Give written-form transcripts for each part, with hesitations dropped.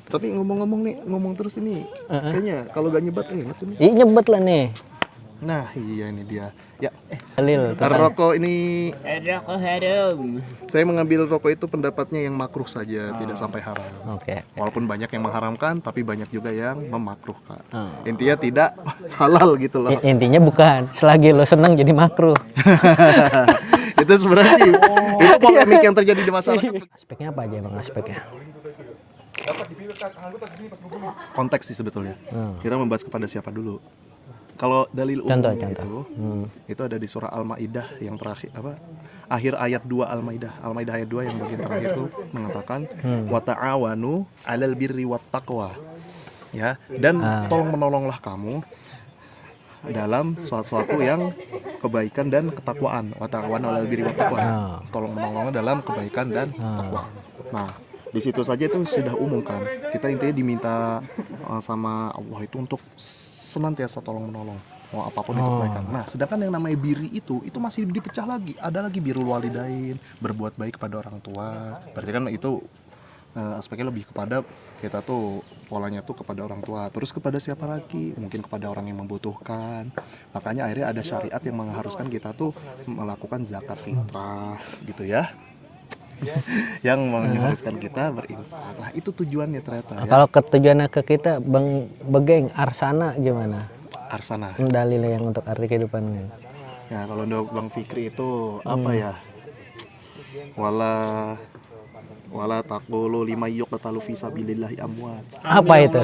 Tapi ngomong-ngomong nih, ngomong terus ini, kayaknya kalau gak nyebat enak nih. Ih, nyebet lah nih. Nah iya ini dia. Ya, Dalil rokok ini Rokok haram. saya mengambil rokok itu pendapatnya yang makruh saja, tidak sampai haram. Oke. Walaupun banyak yang mengharamkan, tapi banyak juga yang memakruhkan. Intinya tidak halal gitu loh. Intinya bukan selagi lo senang jadi makruh. Itu sebenarnya sih, itu polemik yang terjadi di masyarakat. Aspeknya apa aja bang aspeknya? Konteks sih sebetulnya. Kita membahas kepada siapa dulu. Kalau dalil umum itu ada di surah Al-Maidah yang terakhir akhir ayat 2 Al-Maidah ayat 2 yang bagian terakhir itu mengatakan wa ta'awanu 'alal birri wat taqwa. Ya, dan tolong menolonglah kamu dalam sesuatu yang kebaikan dan ketakwaan. Wa ta'awanu 'alal birri wat taqwa. Tolong menolongnya dalam kebaikan dan takwa. Nah, di situ saja itu sudah umum kan. Kita intinya diminta sama Allah itu untuk senantiasa tolong menolong mau apapun itu kebaikan. Nah, sedangkan yang namanya biri itu masih dipecah lagi. Ada lagi birrul walidain, berbuat baik kepada orang tua. Berarti kan itu aspeknya lebih kepada kita tuh polanya tuh kepada orang tua. Terus kepada siapa lagi? Mungkin kepada orang yang membutuhkan. Makanya akhirnya ada syariat yang mengharuskan kita tuh melakukan zakat fitrah gitu ya. Yang mengharuskan kita berinfak. Nah, itu tujuannya ternyata. Kalau ketujuannya ke kita bang Begeng Arsana gimana? Arsana. Dalil yang untuk arti kehidupannya. Ya kalau untuk Bang Fikri itu apa ya? Wala taqulu lima yuqtalu fi sabilillahi amwat. Apa itu?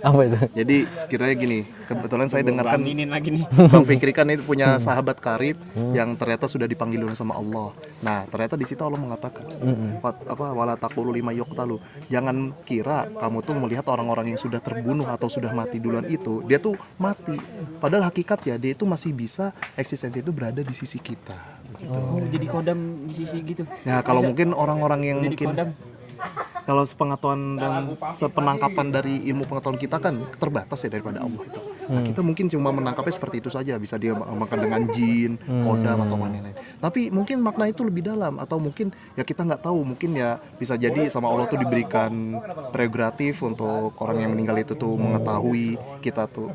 Apa itu? Jadi sekiranya gini, kebetulan saya dengarkan lagi nih. Bang Fikri kan itu punya sahabat karib yang ternyata sudah dipanggil sama Allah. Nah, ternyata di situ Allah mengatakan wala taqulu lima yuqtalu. Jangan kira kamu tuh melihat orang-orang yang sudah terbunuh atau sudah mati duluan itu, dia tuh mati. Padahal hakikatnya dia itu masih bisa eksistensi itu berada di sisi kita. Gitu. Jadi kodam di sisi gitu. Ya kalau mungkin orang-orang yang mungkin kalau sepengetahuan dan sepenangkapan dari ilmu pengetahuan kita kan terbatas ya daripada Allah itu. Nah, kita mungkin cuma menangkapnya seperti itu saja, bisa dia makan dengan jin, kodam atau lain-lain. Tapi mungkin makna itu lebih dalam atau mungkin ya kita nggak tahu, mungkin ya bisa jadi sama Allah tuh diberikan prerogatif untuk orang yang meninggal itu tuh mengetahui kita tuh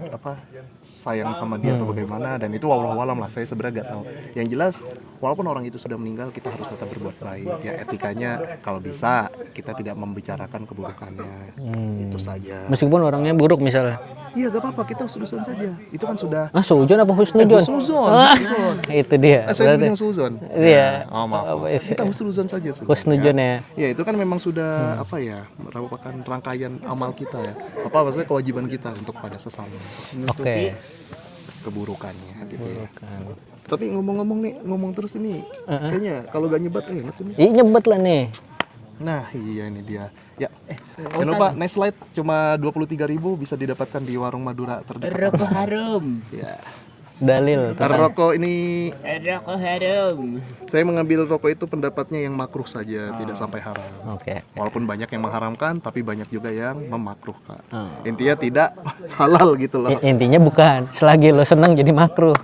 sayang sama dia atau bagaimana, dan itu wallahu alam lah, saya sebenarnya nggak tahu. Yang jelas walaupun orang itu sudah meninggal, kita harus tetap berbuat baik. Ya etikanya kalau bisa kita tidak membicarakan keburukannya. Itu saja. Meskipun orangnya buruk misalnya. Iya gak apa-apa, kita husnuzon saja. Itu kan sudah Sujon apa husnuzon? husnuzon. Itu dia. Saya bilang suzon. Iya. Maaf. Kita husnuzon saja sudah. Husnuzon ya. Ya itu kan memang sudah merupakan rangkaian amal kita ya. Maksudnya kewajiban kita untuk pada sesama. Oke. Keburukannya gitu ya. Tapi ngomong-ngomong nih, ngomong terus ini, kayaknya kalau gak nyebat enak nih. Ih, nyebet lah nih. Nah iya ini dia. Ya, jangan lupa next slide cuma 23.000 bisa didapatkan di warung Madura terdekat. Rokok haram. Ya. Dalil. Rokok ini Rokok haram. saya mengambil rokok itu pendapatnya yang makruh saja, tidak sampai haram. Oke. Walaupun banyak yang mengharamkan, tapi banyak juga yang memakruhkan. Intinya tidak halal gitu loh. Intinya bukan selagi lo senang jadi makruh.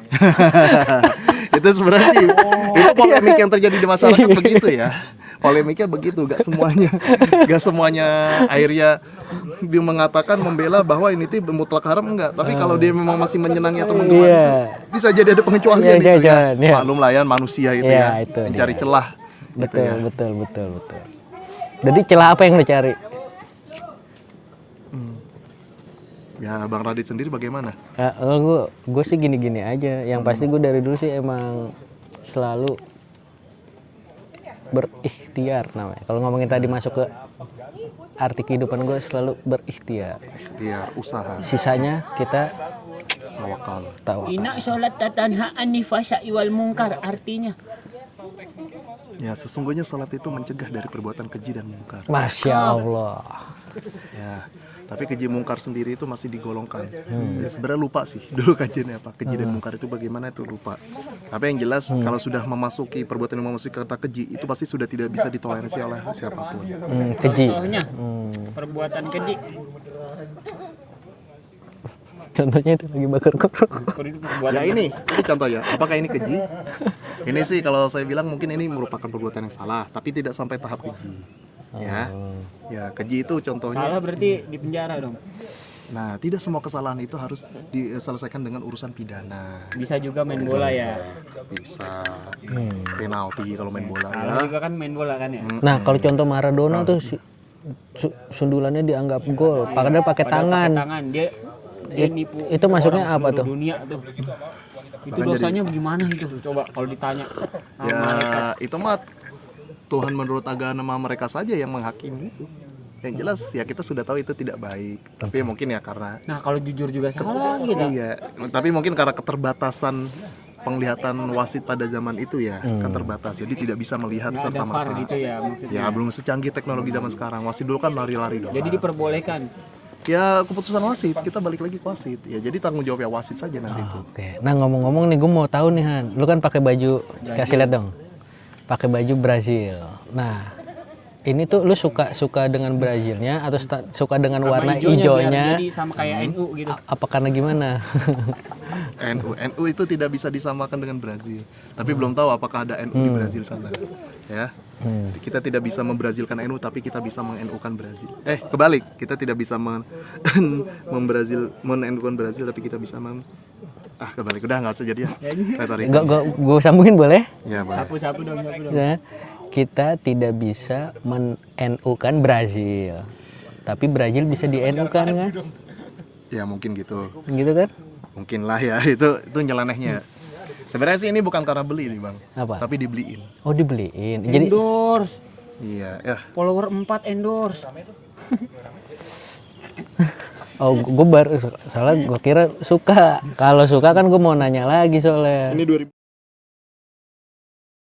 Itu sebenarnya sih, itu polemik yang terjadi di masyarakat begitu ya. Polemiknya begitu, gak semuanya akhirnya dia mengatakan membela bahwa ini tuh mutlak haram, enggak. Tapi kalau dia memang masih menyenangi atau menggemari itu, bisa jadi ada pengecualian itu ya. Maklum lah ya, manusia itu ya, mencari celah. Betul, gitu ya. betul. Jadi celah apa yang lo cari? Ya Bang Radit sendiri bagaimana? Gue sih gini-gini aja. Yang pasti gue dari dulu sih emang selalu berikhtiar namanya. Kalau ngomongin tadi masuk ke arti kehidupan, gue selalu berikhtiar. Ikhtiar, usaha. Sisanya kita tawakal. Ina sholat tatanha anifasya'i wal munkar, artinya Ya sesungguhnya salat itu mencegah dari perbuatan keji dan mungkar. Masya Allah. Ya, tapi keji mungkar sendiri itu masih digolongkan. Ya, sebenarnya lupa sih dulu kajiannya apa keji dan mungkar itu bagaimana, itu lupa. Tapi yang jelas kalau sudah memasuki perbuatan yang memasuki kata keji itu pasti sudah tidak bisa ditoleransi oleh siapapun. Keji. contohnya perbuatan keji. Contohnya itu lagi bakar rokok. Ya ini contoh ya. Apakah ini keji? Ini sih kalau saya bilang mungkin ini merupakan perbuatan yang salah, tapi tidak sampai tahap keji. Ya. Ya, keji itu contohnya. Salah berarti di penjara dong. Nah, tidak semua kesalahan itu harus diselesaikan dengan urusan pidana. Bisa juga main bola ya. Bisa penalti kalau main bola ya. Salah juga kan main bola kan ya. Nah, kalau contoh Maradona tuh sundulannya dianggap gol, padahal pakai tangan. Tangan dia nipu. Itu masuknya orang apa seluruh tuh? dunia tuh. Itu dosanya bagaimana itu? Coba kalau ditanya. Ya, itu mah Tuhan menurut agama mereka saja yang menghakimi itu. Yang jelas ya kita sudah tahu itu tidak baik. Tapi mungkin ya karena Nah, kalau jujur juga salah gitu. iya, tapi mungkin karena keterbatasan penglihatan wasit pada zaman itu ya kan terbatas, jadi tidak bisa melihat Nggak serta ada VAR merta. gitu ya maksudnya. Ya belum secanggih teknologi zaman sekarang. Wasit dulu kan lari-lari doang. Jadi diperbolehkan. Ya keputusan wasit, kita balik lagi ke wasit. Ya jadi tanggung jawab ya wasit saja nanti itu. Oke. Nah, ngomong-ngomong nih, gue mau tahu nih Han, lu kan pakai baju, kasih lihat dong, pakai baju Brazil. Nah, ini tuh lu suka dengan Brazilnya atau suka dengan warna hijaunya? Jadi sama kayak NU gitu. Apa karena gimana? NU itu tidak bisa disamakan dengan Brazil. Tapi belum tahu apakah ada NU di Brazil sana. Ya. Kita tidak bisa membrazilkan NU, tapi kita bisa meng-NU-kan Brazil. Kebalik, kita tidak bisa men-NU-kan Brazil, tapi kita bisa kebalik. Udah nggak usah jadi ya. Retorik. Gue sambungin boleh? Ya, boleh. Sapu dong. Nah, kita tidak bisa men-NU-kan Brazil, tapi Brazil bisa di-NU-kan kan? Ya mungkin gitu. Gitu kan? Mungkin lah ya, itu nyelenehnya. Sebenarnya sih ini bukan karena beli nih Bang, Apa? tapi dibeliin. Oh, dibeliin. Jadi Endorse. Iya, ya. Follower 4 endorse. oh, gue baru salah, gue kira suka. Kalau suka kan gue mau nanya lagi soalnya. Ini 2000